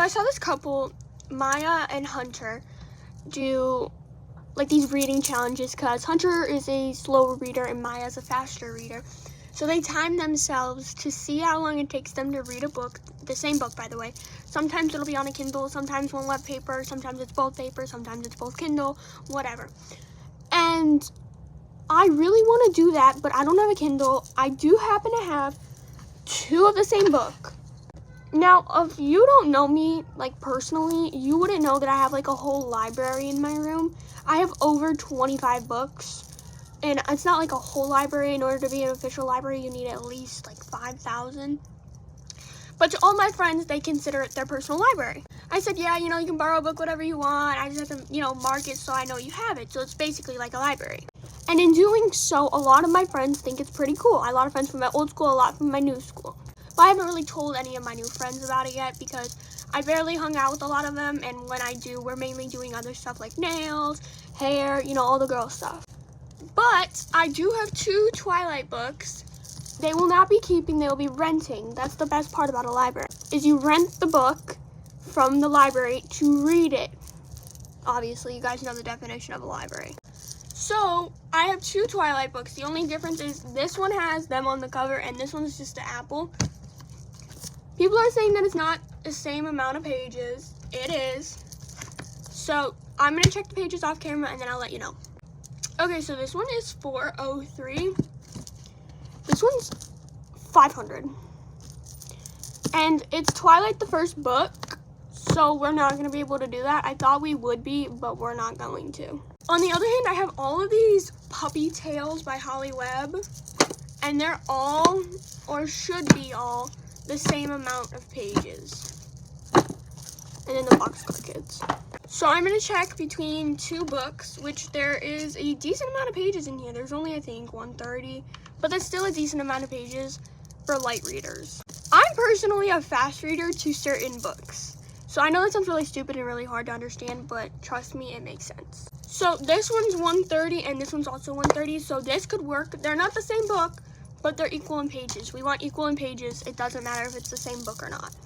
So I saw this couple, Maya and Hunter, do like these reading challenges because Hunter is a slower reader and Maya is a faster reader. So they time themselves to see how long it takes them to read a book, the same book, by the way. Sometimes it'll be on a Kindle, sometimes one web paper, sometimes it's both paper, sometimes it's both Kindle, whatever. And I really want to do that, but I don't have a Kindle. I do happen to have 2 of the same book. Now, if you don't know me, like, personally, you wouldn't know that I have, like, a whole library in my room. I have over 25 books. And it's not like a whole library. In order to be an official library, you need at least like 5,000. But to all my friends, they consider it their personal library. I said, yeah, you know, you can borrow a book, whatever you want. I just have to, you know, mark it so I know you have it. So it's basically like a library. And in doing so, a lot of my friends think it's pretty cool. I have a lot of friends from my old school, a lot from my new school. But I haven't really told any of my new friends about it yet because I barely hung out with a lot of them. And when I do, we're mainly doing other stuff like nails, hair, you know, all the girl stuff. But I do have 2 Twilight books. They will not be keeping, they will be renting. That's the best part about a library, is you rent the book from the library to read it. Obviously, you guys know the definition of a library. So, I have 2 Twilight books. The only difference is this one has them on the cover and this one's just an apple. People are saying that it's not the same amount of pages. It is. So, I'm going to check the pages off camera and then I'll let you know. Okay, so this one is 403. This one's 500. And it's Twilight the first book, so we're not going to be able to do that. I thought we would be, but we're not going to. On the other hand, I have all of these Puppy Tales by Holly Webb, and they're all, or should be all, the same amount of pages. And then the Boxcar Kids. So I'm going to check between 2 books, which there is a decent amount of pages in here. There's only, I think, 130, but that's still a decent amount of pages for light readers. I'm personally a fast reader to certain books. So I know that sounds really stupid and really hard to understand, but trust me, it makes sense. So this one's 130 and this one's also 130, so this could work. They're not the same book, but they're equal in pages. We want equal in pages. It doesn't matter if it's the same book or not.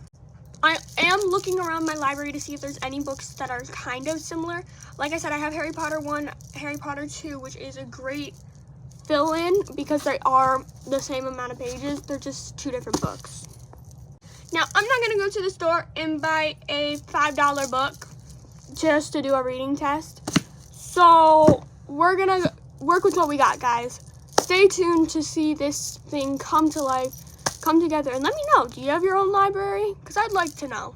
I am looking around my library to see if there's any books that are kind of similar. Like I said, I have Harry Potter 1, Harry Potter 2, which is a great fill-in because they are the same amount of pages. They're just 2 different books. Now, I'm not going to go to the store and buy a $5 book just to do a reading test. So, we're going to work with what we got, guys. Stay tuned to see this thing come to life. Come together and let me know, do you have your own library? Because I'd like to know.